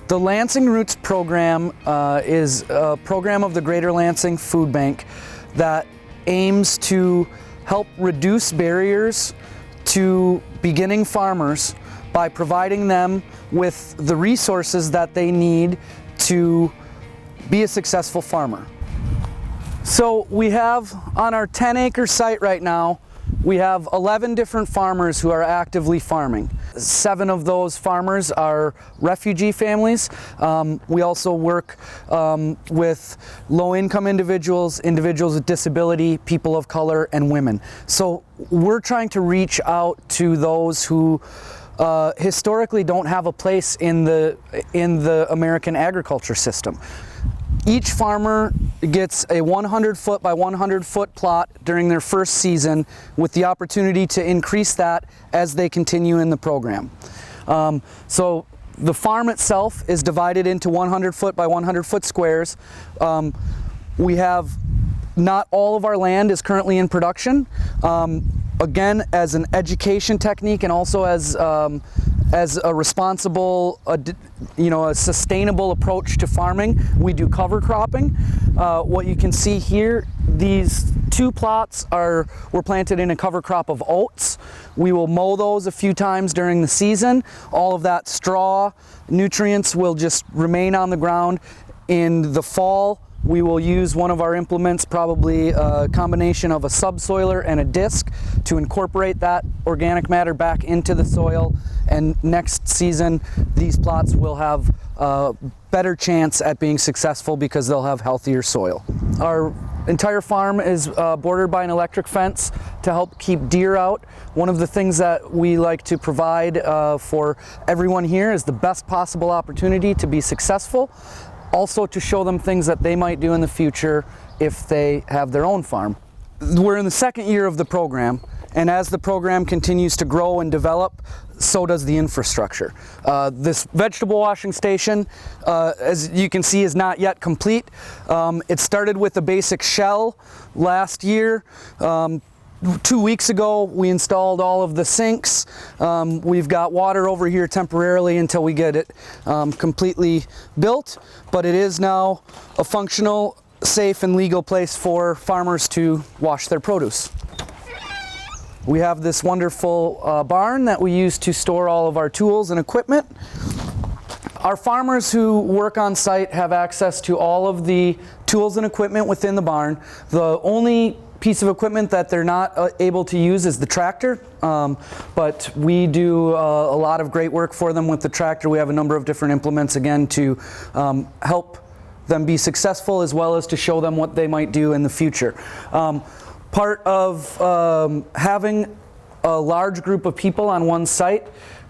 The Lansing Roots program is a program of the Greater Lansing Food Bank that aims to help reduce barriers to beginning farmers by providing them with the resources that they need to be a successful farmer. So we have on our 10-acre site right now, we have 11 different farmers who are actively farming. 7 of those farmers are refugee families. We also work with low-income individuals, individuals with disability, people of color, and women. So we're trying to reach out to those who historically don't have a place in the American agriculture system. Each farmer gets a 100-foot by 100-foot plot during their first season, with the opportunity to increase that as they continue in the program. So the farm itself is divided into 100-foot by 100-foot squares. We have not all of our land is currently in production. Again, as an education technique and also as a responsible, a sustainable approach to farming, we do cover cropping. What you can see here, these 2 plots were planted in a cover crop of oats. We will mow those a few times during the season. All of that straw nutrients will just remain on the ground. In the fall, we will use one of our implements, probably a combination of a subsoiler and a disc, to incorporate that organic matter back into the soil. And next season, these plots will have a better chance at being successful because they'll have healthier soil. Our entire farm is bordered by an electric fence to help keep deer out. One of the things that we like to provide for everyone here is the best possible opportunity to be successful. Also to show them things that they might do in the future if they have their own farm. We're in the 2nd year of the program, and as the program continues to grow and develop, so does the infrastructure. This vegetable washing station, as you can see, is not yet complete. It started with a basic shell last year. 2 weeks ago, we installed all of the sinks. We've got water over here temporarily until we get it completely built, but it is now a functional, safe, and legal place for farmers to wash their produce. We have this wonderful barn that we use to store all of our tools and equipment. Our farmers who work on site have access to all of the tools and equipment within the barn. The only piece of equipment that they're not able to use is the tractor, but we do a lot of great work for them with the tractor. We have a number of different implements, again, to help them be successful, as well as to show them what they might do in the future. Part of having a large group of people on one site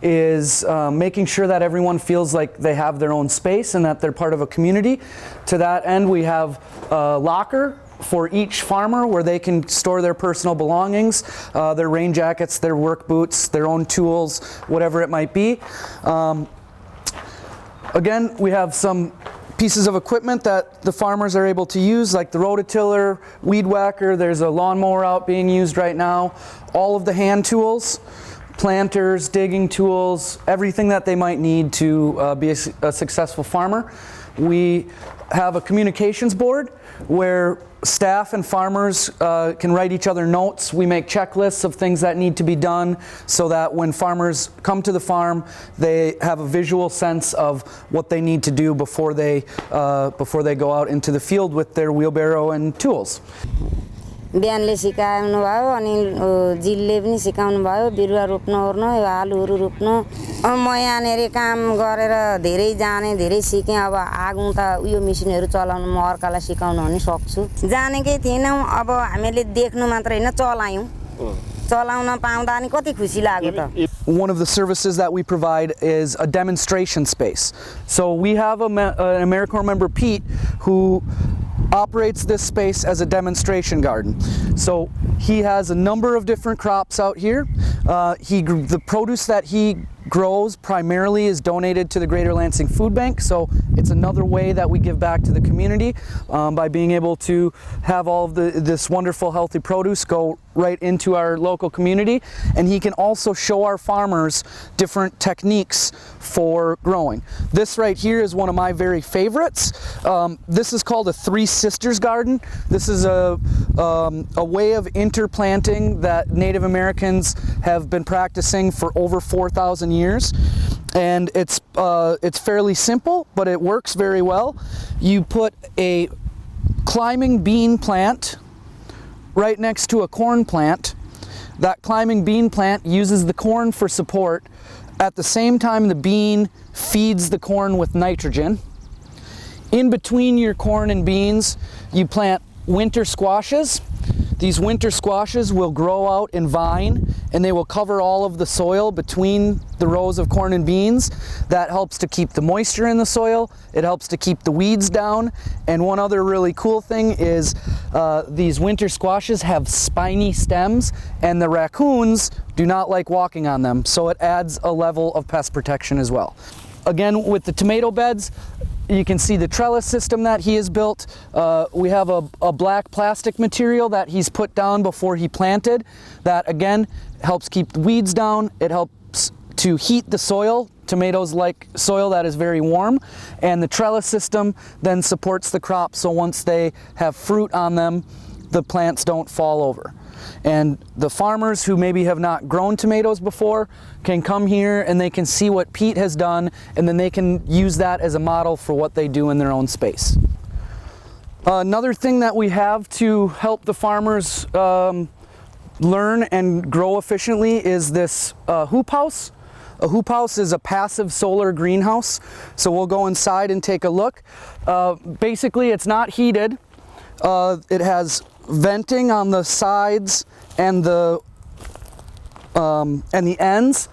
is making sure that everyone feels like they have their own space and that they're part of a community. To that end, we have a locker for each farmer where they can store their personal belongings, their rain jackets, their work boots, their own tools, whatever it might be. Again, we have some pieces of equipment that the farmers are able to use, like the rototiller, weed whacker. There's a lawnmower out being used right now. All of the hand tools, planters, digging tools, everything that they might need to be a successful farmer. We have a communications board where staff and farmers can write each other notes. We make checklists of things that need to be done so that when farmers come to the farm, they have a visual sense of what they need to do before they go out into the field with their wheelbarrow and tools. बिहानले सिकाउनु भयो अनि जिलले पनि सिकाउनु भयो बिरुवा रोप्न ओर्न आलुहरू रोप्न म यहाँनेरि काम गरेर धेरै जाने धेरै सिकेँ अब आगुँ त उयो मेसिनहरू चलाउन म अर्कालाई सिकाउन पनि सक्छु जानेकै थिएनौं अब हामीले देख्नु मात्र हैन चलायौं चलाउन पाउँदा अनि कति खुसी लाग्यो त. One of the services that we provide is a demonstration space. So we have an AmeriCorps member, Pete, who operates this space as a demonstration garden. So he has a number of different crops out here. The produce that he grows primarily is donated to the Greater Lansing Food Bank, so it's another way that we give back to the community by being able to have all of this wonderful healthy produce go right into our local community, and he can also show our farmers different techniques for growing. This right here is one of my very favorites. This is called a Three Sisters garden. This is a way of interplanting that Native Americans have been practicing for over 4,000 years. And it's fairly simple, but it works very well. You put a climbing bean plant right next to a corn plant. That climbing bean plant uses the corn for support. At the same time, the bean feeds the corn with nitrogen. In between your corn and beans, you plant winter squashes. These winter squashes will grow out and vine, and they will cover all of the soil between the rows of corn and beans. That helps to keep the moisture in the soil. It helps to keep the weeds down. And one other really cool thing is these winter squashes have spiny stems, and the raccoons do not like walking on them, so it adds a level of pest protection as well. Again, with the tomato beds, you can see the trellis system that he has built. We have a black plastic material that he's put down before he planted. That again helps keep the weeds down. It helps to heat the soil. Tomatoes like soil that is very warm. And the trellis system then supports the crop, so once they have fruit on them, the plants don't fall over. And the farmers who maybe have not grown tomatoes before can come here and they can see what Pete has done, and then they can use that as a model for what they do in their own space. Another thing that we have to help the farmers learn and grow efficiently is this hoop house. A hoop house is a passive solar greenhouse. So we'll go inside and take a look. Basically, it's not heated. It has venting on the sides and the ends.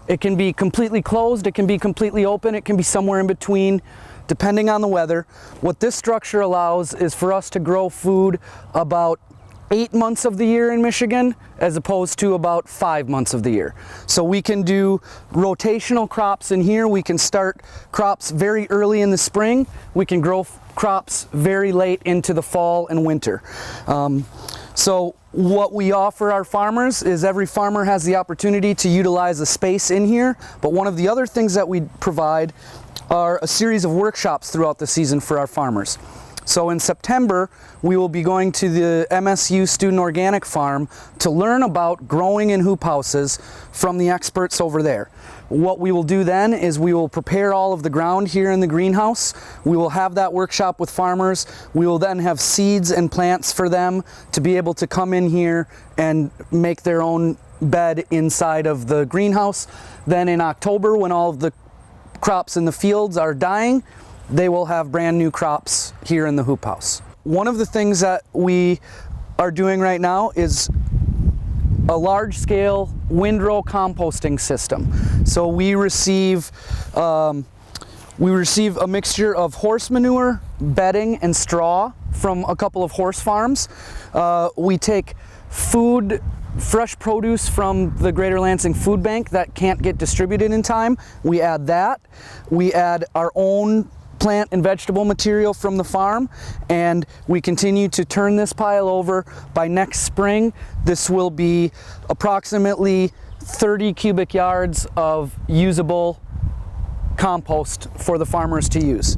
It can be completely closed, it can be completely open, it can be somewhere in between, depending on the weather. What this structure allows is for us to grow food about 8 months of the year in Michigan, as opposed to about 5 months of the year. So we can do rotational crops in here. We can start crops very early in the spring. We can grow crops very late into the fall and winter. So what we offer our farmers is every farmer has the opportunity to utilize the space in here. But one of the other things that we provide are a series of workshops throughout the season for our farmers. So in September, we will be going to the MSU Student Organic Farm to learn about growing in hoop houses from the experts over there. What we will do then is we will prepare all of the ground here in the greenhouse. We will have that workshop with farmers. We will then have seeds and plants for them to be able to come in here and make their own bed inside of the greenhouse. Then in October, when all of the crops in the fields are dying, they will have brand new crops here in the hoop house. One of the things that we are doing right now is a large-scale windrow composting system. So we receive a mixture of horse manure, bedding, and straw from a couple of horse farms. We take fresh produce from the Greater Lansing Food Bank that can't get distributed in time. We add that. We add our own plant and vegetable material from the farm, and we continue to turn this pile over. By next spring, this will be approximately 30 cubic yards of usable compost for the farmers to use.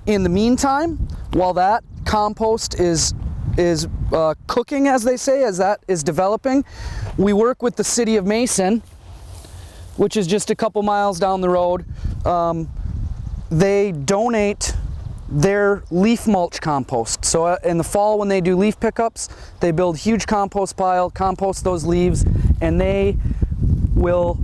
In the meantime, while that compost is cooking, as they say, as that is developing, we work with the city of Mason, which is just a couple miles down the road. They donate their leaf mulch compost. So in the fall, when they do leaf pickups, they build huge compost pile, compost those leaves, and they will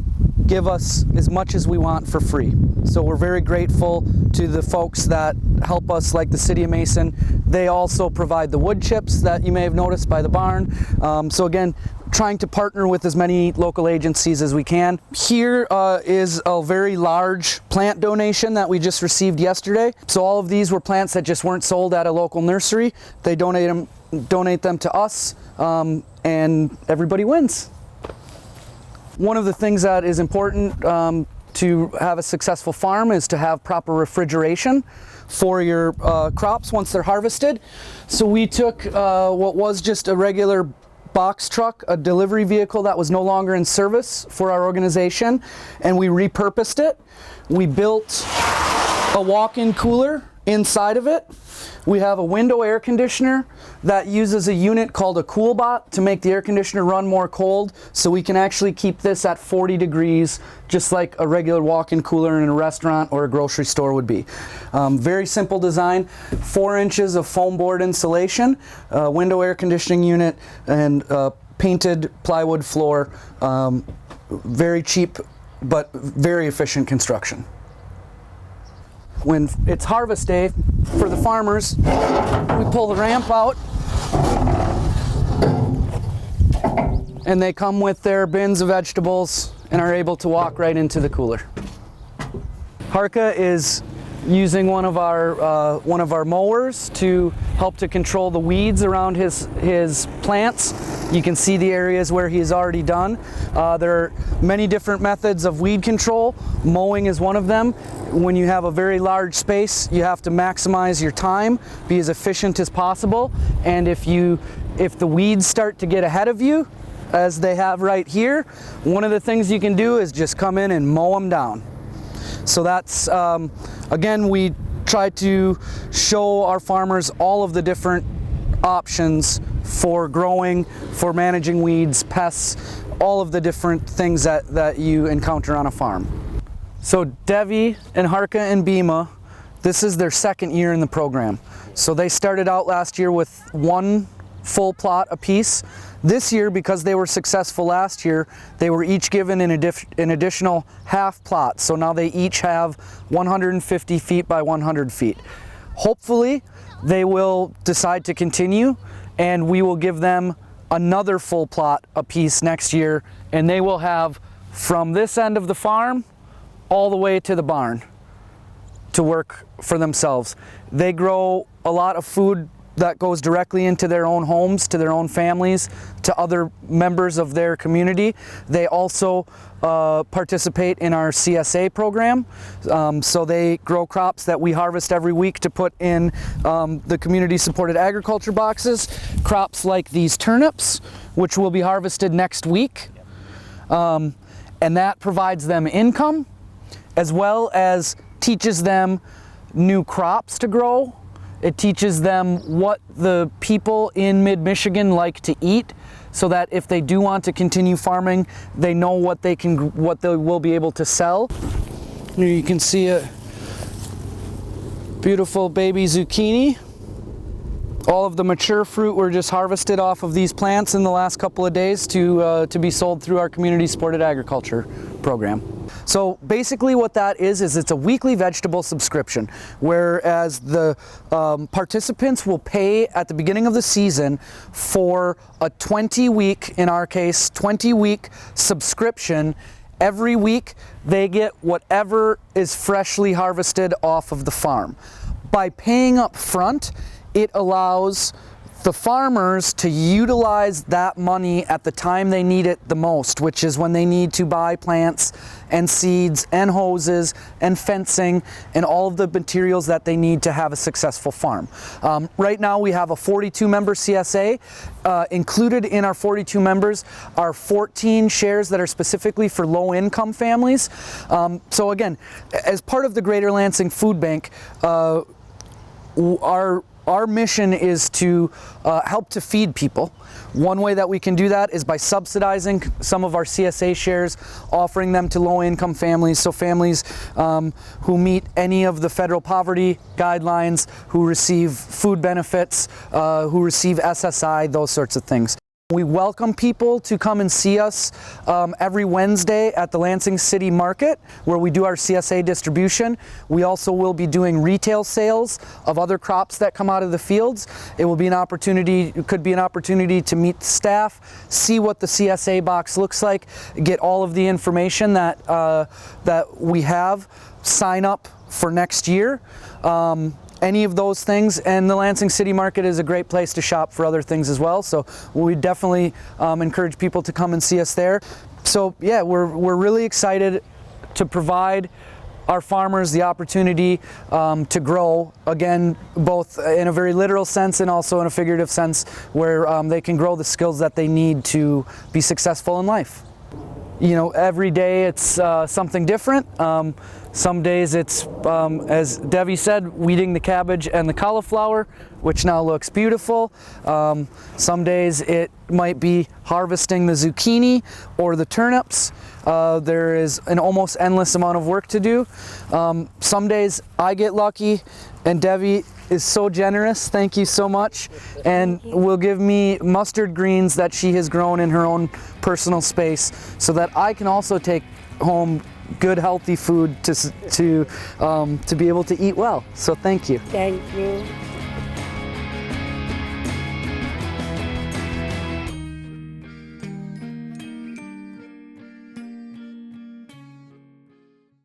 give us as much as we want for free. So we're very grateful to the folks that help us, like the City of Mason. They also provide the wood chips that you may have noticed by the barn. So again, trying to partner with as many local agencies as we can. Here is a very large plant donation that we just received yesterday. So all of these were plants that just weren't sold at a local nursery. They donate them to us, and everybody wins. One of the things that is important to have a successful farm is to have proper refrigeration for your crops once they're harvested. So we took what was just a regular box truck, a delivery vehicle that was no longer in service for our organization, and we repurposed it. We built a walk-in cooler inside of it. We have a window air conditioner that uses a unit called a CoolBot to make the air conditioner run more cold, so we can actually keep this at 40 degrees just like a regular walk-in cooler in a restaurant or a grocery store would be. Very simple design, 4 inches of foam board insulation, window air conditioning unit, and painted plywood floor. Very cheap but very efficient construction. When it's harvest day for the farmers, we pull the ramp out and they come with their bins of vegetables and are able to walk right into the cooler. Harka is using one of our mowers to help to control the weeds around his plants. You can see the areas where he has already done. There are many different methods of weed control. Mowing is one of them. When you have a very large space, you have to maximize your time, be as efficient as possible, and if the weeds start to get ahead of you, as they have right here, one of the things you can do is just come in and mow them down. So that's, again, we try to show our farmers all of the different options for growing, for managing weeds, pests, all of the different things that you encounter on a farm. So Devi and Harka and Bhima, this is their second year in the program. So they started out last year with 1 full plot apiece. This year, because they were successful last year, they were each given an additional half plot. So now they each have 150 feet by 100 feet. Hopefully, they will decide to continue, and we will give them another full plot apiece next year, and they will have from this end of the farm all the way to the barn to work for themselves. They grow a lot of food that goes directly into their own homes, to their own families, to other members of their community. They also participate in our CSA program. So they grow crops that we harvest every week to put in the community supported agriculture boxes. Crops like these turnips, which will be harvested next week. And that provides them income, as well as teaches them new crops to grow. It teaches them what the people in mid-Michigan like to eat, so that if they do want to continue farming, they know what they will be able to sell. Here you can see a beautiful baby zucchini. All of the mature fruit were just harvested off of these plants in the last couple of days to be sold through our community supported agriculture program. So basically what that is it's a weekly vegetable subscription, whereas the participants will pay at the beginning of the season for a 20-week, in our case, 20-week subscription. Every week they get whatever is freshly harvested off of the farm. By paying up front, it allows the farmers to utilize that money at the time they need it the most, which is when they need to buy plants and seeds and hoses and fencing and all of the materials that they need to have a successful farm. Right now we have a 42-member CSA. Included in our 42 members are 14 shares that are specifically for low-income families. So again, as part of the Greater Lansing Food Bank, our mission is to help to feed people. One way that we can do that is by subsidizing some of our CSA shares, offering them to low-income families, so families who meet any of the federal poverty guidelines, who receive food benefits, who receive SSI, those sorts of things. We welcome people to come and see us every Wednesday at the Lansing City Market, where we do our CSA distribution. We also will be doing retail sales of other crops that come out of the fields. It will be an opportunity, it could be an opportunity to meet the staff, see what the CSA box looks like, get all of the information that we have, sign up for next year. Any of those things, and the Lansing City Market is a great place to shop for other things as well, so we definitely encourage people to come and see us there. So yeah, we're really excited to provide our farmers the opportunity to grow, again, both in a very literal sense and also in a figurative sense, where they can grow the skills that they need to be successful in life. You know, every day it's something different. Some days it's, as Debbie said, weeding the cabbage and the cauliflower, which now looks beautiful. Some days it might be harvesting the zucchini or the turnips. There is an almost endless amount of work to do. Some days I get lucky, and Debbie is so generous, thank you so much, and will give me mustard greens that she has grown in her own personal space, so that I can also take home good, healthy food to be able to eat well. So thank you. Thank you.